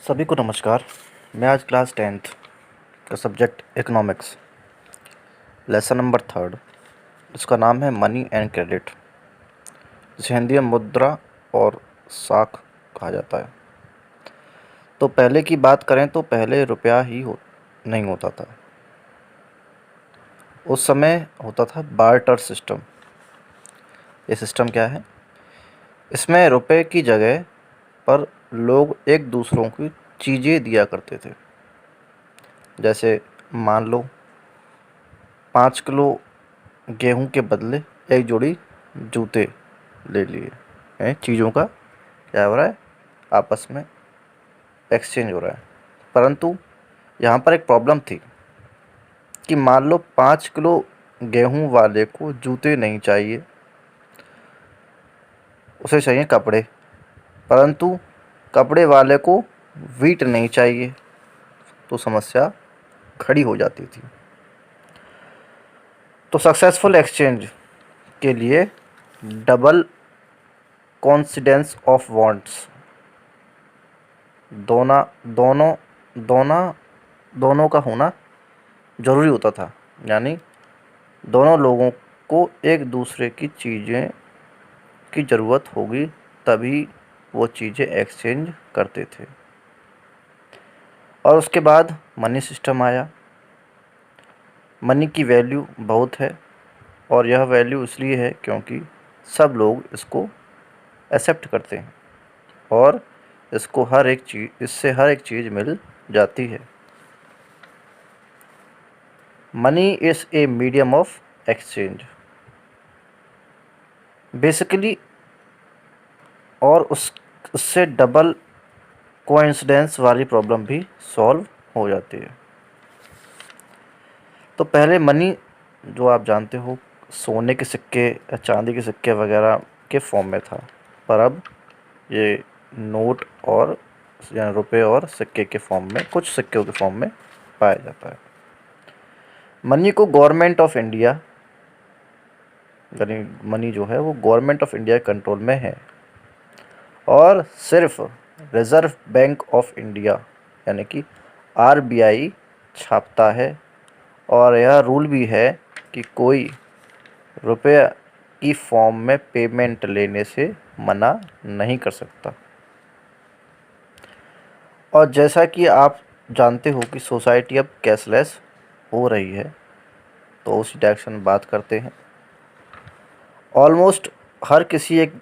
सभी को नमस्कार। मैं आज क्लास 10th का सब्जेक्ट इकोनॉमिक्स लेसन नंबर 3 इसका नाम है मनी एंड क्रेडिट, जिसे हिंदी में मुद्रा और साख कहा जाता है। तो पहले की बात करें तो पहले रुपया ही नहीं होता था। उस समय होता था बार्टर सिस्टम। ये सिस्टम क्या है? इसमें रुपए की जगह पर लोग एक दूसरों की चीज़ें दिया करते थे। जैसे मान लो 5 किलो गेहूं के बदले एक जोड़ी जूते ले लिए हैं। चीज़ों का क्या हो रहा है? आपस में एक्सचेंज हो रहा है। परंतु यहाँ पर एक प्रॉब्लम थी कि मान लो 5 किलो गेहूं वाले को जूते नहीं चाहिए, उसे चाहिए कपड़े। परंतु कपड़े वाले को वीट नहीं चाहिए, तो समस्या खड़ी हो जाती थी। तो सक्सेसफुल एक्सचेंज के लिए डबल कोइंसिडेंस ऑफ वांट्स दोनों दोनों दोनों दोनों का होना ज़रूरी होता था। यानी दोनों लोगों को एक दूसरे की चीज़ें की ज़रूरत होगी, तभी वो चीज़ें एक्सचेंज करते थे। और उसके बाद मनी सिस्टम आया। मनी की वैल्यू बहुत है, और यह वैल्यू इसलिए है क्योंकि सब लोग इसको एक्सेप्ट करते हैं और इससे हर एक चीज़ मिल जाती है। Money is a medium of exchange basically, और उससे डबल कोइंसिडेंस वाली प्रॉब्लम भी सॉल्व हो जाती है। तो पहले मनी, जो आप जानते हो, सोने के सिक्के या चांदी के सिक्के वगैरह के फॉर्म में था, पर अब ये नोट और या रुपए और सिक्के के फॉर्म में, कुछ सिक्कों के फॉर्म में पाया जाता है। मनी को गवर्नमेंट ऑफ इंडिया, यानी मनी जो है वो गवर्नमेंट ऑफ इंडिया के कंट्रोल में है, और सिर्फ रिज़र्व बैंक ऑफ इंडिया यानी कि आरबीआई छापता है। और यह रूल भी है कि कोई रुपये की फॉर्म में पेमेंट लेने से मना नहीं कर सकता। और जैसा कि आप जानते हो कि सोसाइटी अब कैशलेस हो रही है, तो उसी डायरेक्शन में बात करते हैं। ऑलमोस्ट हर किसी एक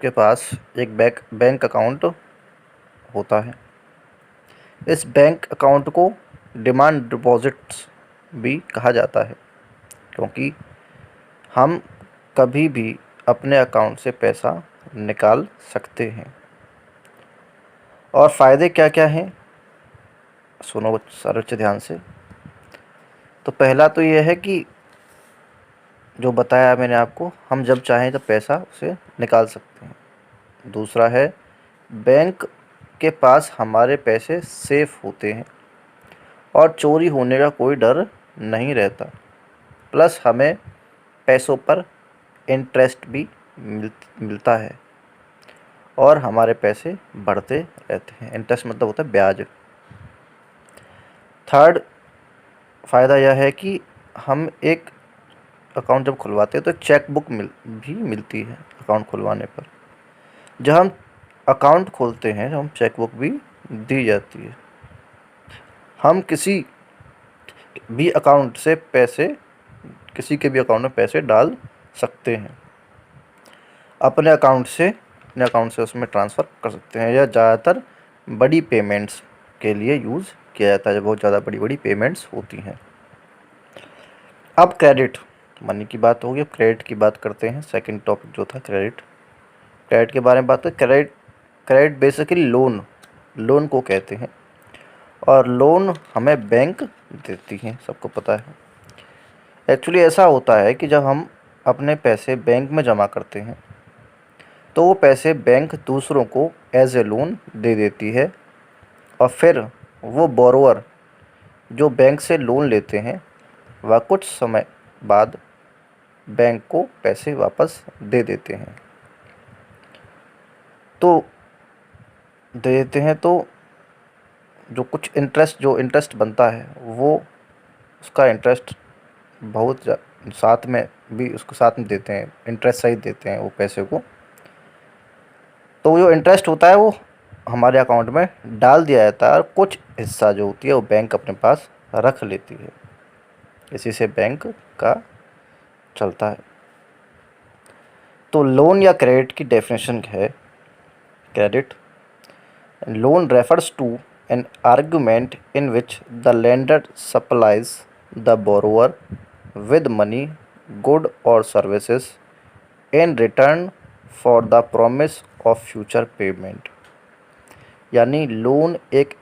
के पास एक बैंक अकाउंट होता है। इस बैंक अकाउंट को डिमांड डिपॉजिट्स भी कहा जाता है, क्योंकि हम कभी भी अपने अकाउंट से पैसा निकाल सकते हैं। और फ़ायदे क्या क्या हैं, सुनो सारे बच्चे ध्यान से। तो पहला तो ये है कि जो बताया मैंने आपको, हम जब चाहें तब पैसा उसे निकाल सकते हैं। दूसरा है, बैंक के पास हमारे पैसे सेफ होते हैं और चोरी होने का कोई डर नहीं रहता। प्लस हमें पैसों पर इंटरेस्ट भी मिलता है और हमारे पैसे बढ़ते रहते हैं। इंटरेस्ट मतलब होता है ब्याज। थर्ड फ़ायदा यह है कि हम एक अकाउंट जब खुलवाते हैं तो एक चेक बुक भी मिलती है अकाउंट खुलवाने पर। जब हम अकाउंट खोलते हैं, जब हम चेक बुक भी दी जाती है। हम किसी भी अकाउंट से पैसे, किसी के भी अकाउंट में पैसे डाल सकते हैं। अपने अकाउंट से उसमें ट्रांसफ़र कर सकते हैं। यह ज़्यादातर बड़ी पेमेंट्स के लिए यूज़ किया जाता है, जब बहुत ज़्यादा बड़ी बड़ी पेमेंट्स होती हैं। अब क्रेडिट, मनी की बात होगी, अब क्रेडिट की बात करते हैं। सेकंड टॉपिक जो था क्रेडिट, क्रेडिट के बारे में बात करें। क्रेडिट बेसिकली लोन को कहते हैं, और लोन हमें बैंक देती हैं, सबको पता है। एक्चुअली ऐसा होता है कि जब हम अपने पैसे बैंक में जमा करते हैं, तो वो पैसे बैंक दूसरों को एज ए लोन दे देती है, और फिर वो बोरोवर जो बैंक से लोन लेते हैं, वह कुछ समय बाद बैंक को पैसे वापस दे देते हैं। तो जो कुछ इंटरेस्ट बनता है वो उसका इंटरेस्ट बहुत साथ में भी उसको साथ में देते हैं, इंटरेस्ट सहित देते हैं वो पैसे को। तो जो इंटरेस्ट होता है वो हमारे अकाउंट में डाल दिया जाता है और कुछ हिस्सा जो होती है वो बैंक अपने पास रख लेती है। इसी से बैंक का चलता है। तो लोन या क्रेडिट की डेफिनेशन है, credit loan refers to an argument in which the lender supplies the borrower with money, good or services in return for the promise of future payment। यानी लोन एक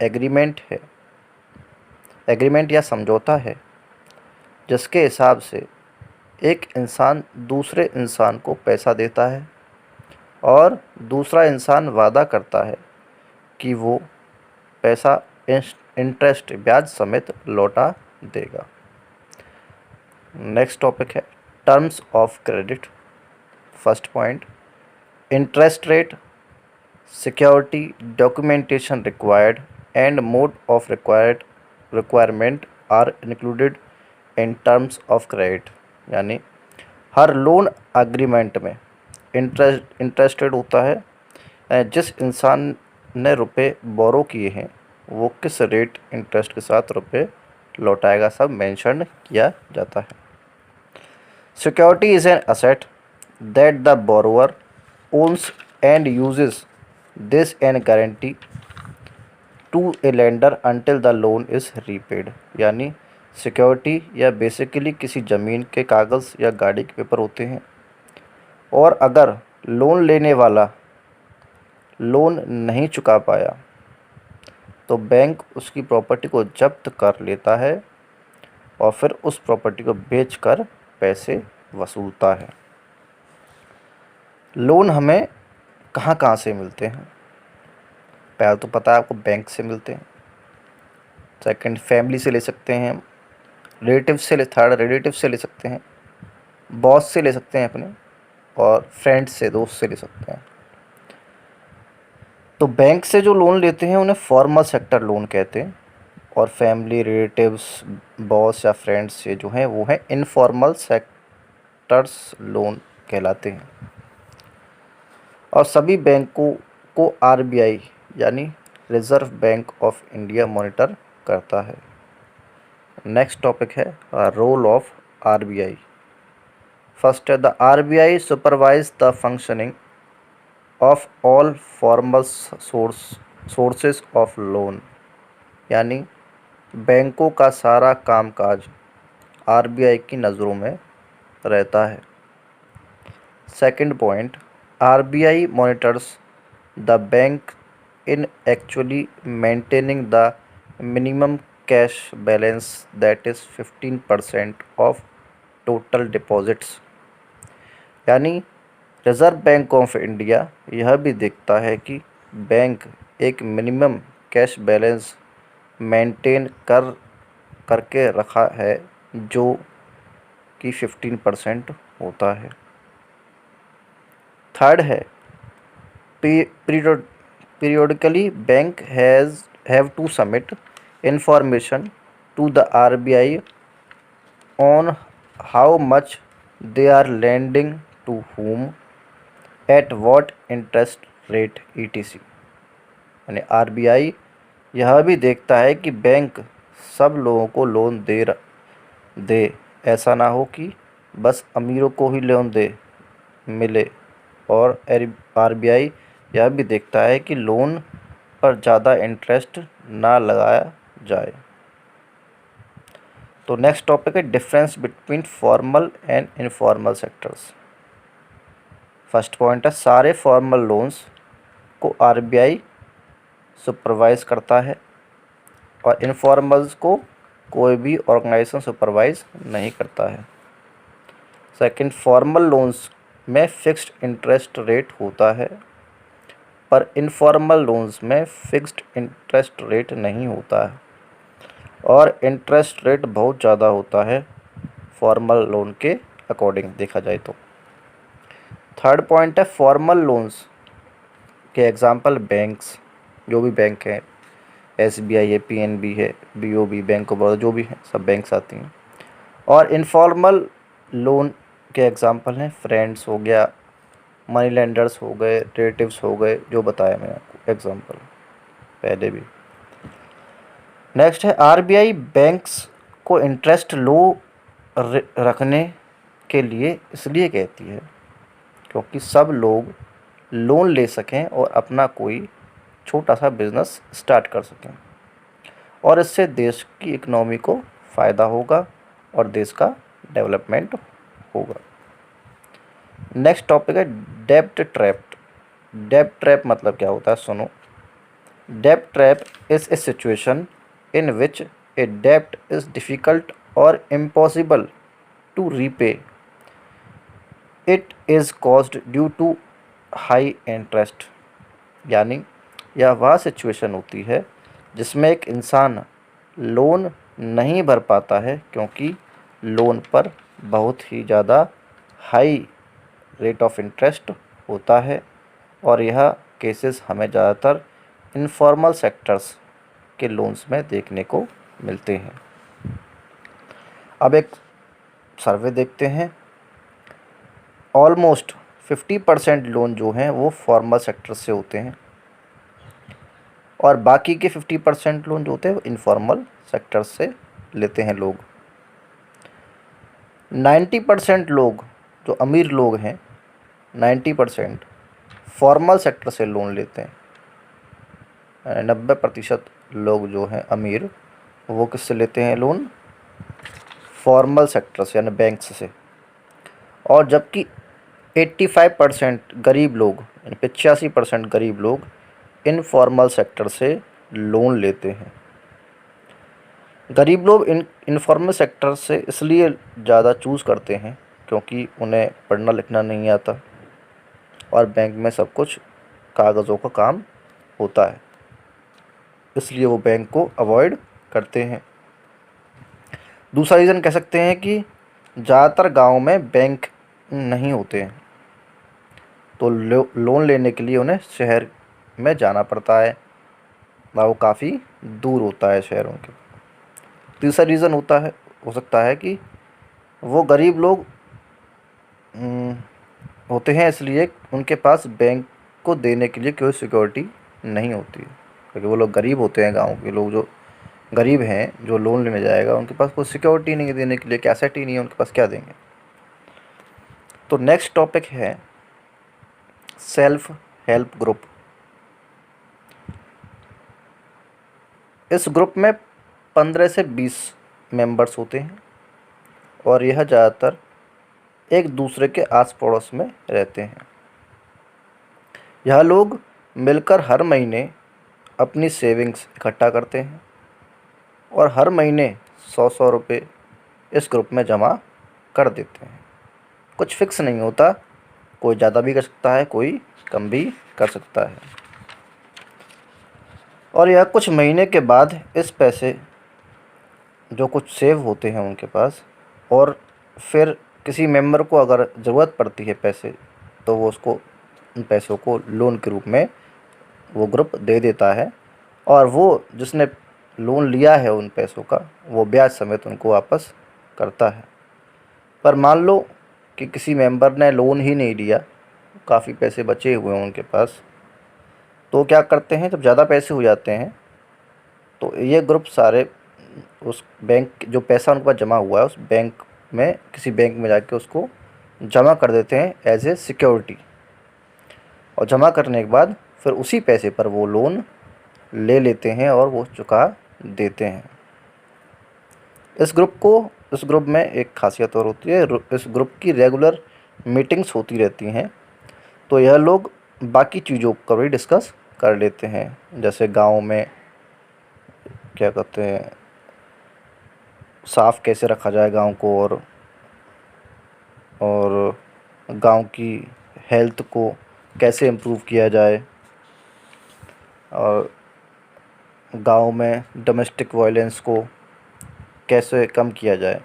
agreement या समझौता है जिसके हिसाब से एक इंसान दूसरे इंसान को पैसा देता है और दूसरा इंसान वादा करता है कि वो पैसा इंटरेस्ट ब्याज समेत लौटा देगा। नेक्स्ट टॉपिक है terms of credit. First point, interest rate, security, documentation required and mode of requirement are included in terms of credit. यानी हर लोन एग्रीमेंट में इंटरेस्ट रेट होता है, जिस इंसान ने रुपए बोरो किए हैं वो किस रेट इंटरेस्ट के साथ रुपए लौटाएगा, सब मेंशन किया जाता है। Security is an asset that the borrower owns and uses this an guarantee to a lender until the loan is repaid. यानी सिक्योरिटी या बेसिकली किसी ज़मीन के कागज़ या गाड़ी के पेपर होते हैं, और अगर लोन लेने वाला लोन नहीं चुका पाया तो बैंक उसकी प्रॉपर्टी को जब्त कर लेता है और फिर उस प्रॉपर्टी को बेचकर पैसे वसूलता है। लोन हमें कहाँ कहाँ से मिलते हैं? पहला तो पता है आपको, बैंक से मिलते हैं। सेकंड, फैमिली से ले सकते हैं, थर्ड रिलेटिव से ले सकते हैं, बॉस से ले सकते हैं अपने, और फ्रेंड्स से, दोस्त से ले सकते हैं। तो बैंक से जो लोन लेते हैं उन्हें फॉर्मल सेक्टर लोन कहते हैं, और फैमिली, रिलेटिव्स, बॉस या फ्रेंड्स से जो हैं वो हैं इनफॉर्मल सेक्टर्स लोन कहलाते हैं। और सभी बैंकों को आरबीआई यानी reserve bank of India monitor करता है। नेक्स्ट टॉपिक है रोल ऑफ आरबीआई। फर्स्ट है the RBI supervise the functioning of all formal sources of loan. यानी बैंकों का सारा कामकाज आरबीआई की नज़रों में रहता है। Second point, RBI monitors the bank in actually maintaining the minimum cash balance that is 15% of total deposits। यानी रिज़र्व बैंक ऑफ इंडिया यह भी देखता है कि बैंक एक मिनिमम कैश बैलेंस मेंटेन करके रखा है जो कि 15% होता है। थर्ड है periodically bank have to submit information to the RBI on how much they are lending to whom at what interest rate etc। यानी आरबीआई यह भी देखता है कि बैंक सब लोगों को लोन दे, ऐसा ना हो कि बस अमीरों को ही लोन मिले। और आरबीआई यह भी देखता है कि लोन पर ज़्यादा इंटरेस्ट ना लगाया जाए। तो नेक्स्ट टॉपिक है difference between formal and informal sectors. First point है सारे फॉर्मल लोन्स को आरबीआई सुपरवाइज करता है और इनफॉर्मल्स को कोई भी ऑर्गेनाइजेशन सुपरवाइज नहीं करता है। सेकंड, फॉर्मल लोन्स में फिक्स्ड इंटरेस्ट रेट होता है पर इनफॉर्मल लोन्स में फिक्स्ड इंटरेस्ट रेट नहीं होता है, और इंटरेस्ट रेट बहुत ज़्यादा होता है फॉर्मल लोन के अकॉर्डिंग देखा जाए तो। थर्ड पॉइंट है फॉर्मल लोन्स के एग्जांपल बैंक्स, जो भी बैंक हैं, SBI है, PNB है, BOB, बैंक ऑफ बड़ौदा, जो भी है सब बैंक्स आती हैं। और इनफॉर्मल लोन के एग्जांपल हैं फ्रेंड्स हो गया, मनी लेंडर्स हो गए, रिलेटिव्स हो गए, जो बताया मैंने आपको एग्जांपल पहले भी। नेक्स्ट है RBI बैंक्स को इंटरेस्ट लो रखने के लिए इसलिए कहती है क्योंकि सब लोग लोन ले सकें और अपना कोई छोटा सा बिजनेस स्टार्ट कर सकें, और इससे देश की इकोनॉमी को फ़ायदा होगा और देश का डेवलपमेंट होगा। नेक्स्ट टॉपिक है डेब्ट ट्रैप। डेब्ट ट्रैप मतलब क्या होता है, सुनो। डेब्ट trap is a situation in which a debt is difficult or impossible to repay. It is caused due to high interest। यानी यह वह सिचुएशन होती है जिसमें एक इंसान लोन नहीं भर पाता है क्योंकि लोन पर बहुत ही ज़्यादा हाई रेट ऑफ इंटरेस्ट होता है, और यह केसेस हमें ज़्यादातर इनफॉर्मल सेक्टर्स के लोन्स में देखने को मिलते हैं। अब एक सर्वे देखते हैं। ऑलमोस्ट 50% लोन जो हैं वो फॉर्मल सेक्टर से होते हैं और बाकी के 50% लोन जो होते हैं वो इनफॉर्मल सेक्टर से लेते हैं लोग। 90% लोग जो अमीर लोग हैं, 90% फॉर्मल सेक्टर से लोन लेते हैं। 90% लोग जो हैं अमीर, वो किससे लेते हैं लोन? फॉर्मल सेक्टर से, यानी बैंक्स से। और जबकि 85% गरीब लोग, यानी 85% गरीब लोग इनफॉर्मल सेक्टर से लोन लेते हैं। गरीब लोग इनफॉर्मल सेक्टर से इसलिए ज़्यादा चूज़ करते हैं क्योंकि उन्हें पढ़ना लिखना नहीं आता और बैंक में सब कुछ कागज़ों का काम होता है, इसलिए वो बैंक को अवॉइड करते हैं। दूसरा रीज़न कह सकते हैं कि ज़्यादातर गांव में बैंक नहीं होते हैं, तो लोन लेने के लिए उन्हें शहर में जाना पड़ता है, वो काफ़ी दूर होता है शहरों के। तीसरा रीज़न हो सकता है कि वो गरीब लोग होते हैं, इसलिए उनके पास बैंक को देने के लिए कोई सिक्योरिटी नहीं होती है, क्योंकि वो लोग गरीब होते हैं। गांव के लोग जो गरीब हैं, जो लोन लेने जाएगा, उनके पास कोई सिक्योरिटी नहीं है देने के लिए, क्या एसेट ही नहीं है उनके पास, क्या देंगे। तो नेक्स्ट टॉपिक है सेल्फ हेल्प ग्रुप। इस ग्रुप में 15 से 20 मेंबर्स होते हैं और यह ज़्यादातर एक दूसरे के आस पड़ोस में रहते हैं। यह लोग मिलकर हर महीने अपनी सेविंग्स इकट्ठा करते हैं और हर महीने 100-100 रुपये इस ग्रुप में जमा कर देते हैं। कुछ फिक्स नहीं होता, कोई ज़्यादा भी कर सकता है, कोई कम भी कर सकता है। और यह कुछ महीने के बाद इस पैसे जो कुछ सेव होते हैं उनके पास, और फिर किसी मेंबर को अगर ज़रूरत पड़ती है पैसे, तो वो उसको उन पैसों को लोन के रूप में वो ग्रुप दे देता है, और वो जिसने लोन लिया है उन पैसों का, वो ब्याज समेत उनको वापस करता है। पर मान लो कि किसी मेंबर ने लोन ही नहीं लिया, काफ़ी पैसे बचे हुए हैं उनके पास, तो क्या करते हैं, जब ज़्यादा पैसे हो जाते हैं तो ये ग्रुप सारे उस बैंक, जो पैसा उनके पास जमा हुआ है, उस बैंक में, किसी बैंक में जाके उसको जमा कर देते हैं एज ए सिक्योरिटी, और जमा करने के बाद फिर उसी पैसे पर वो लोन ले लेते हैं और वो चुका देते हैं। इस ग्रुप में एक खासियत और होती है, इस ग्रुप की रेगुलर मीटिंग्स होती रहती हैं, तो यह लोग बाकी चीज़ों को भी डिस्कस कर लेते हैं, जैसे गांव में क्या कहते हैं, साफ़ कैसे रखा जाए गांव को, और गांव की हेल्थ को कैसे इम्प्रूव किया जाए, और गांव में डोमेस्टिक वायलेंस को कैसे कम किया जाए।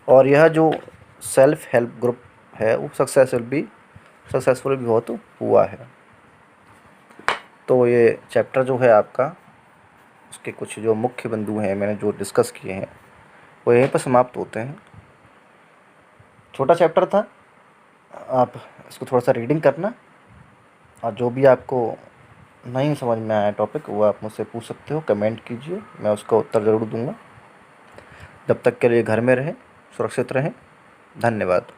और यह जो सेल्फ हेल्प ग्रुप है वो सक्सेसफुल भी बहुत हुआ है। तो ये चैप्टर जो है आपका उसके कुछ जो मुख्य बिंदु हैं मैंने जो डिस्कस किए हैं वो यहीं पर समाप्त होते हैं। छोटा चैप्टर था, आप इसको थोड़ा सा रीडिंग करना, और जो भी आपको नहीं समझ में आया टॉपिक वो आप मुझसे पूछ सकते हो, कमेंट कीजिए, मैं उसका उत्तर ज़रूर दूंगा। जब तक के लिए घर में रहें, सुरक्षित रहें। धन्यवाद।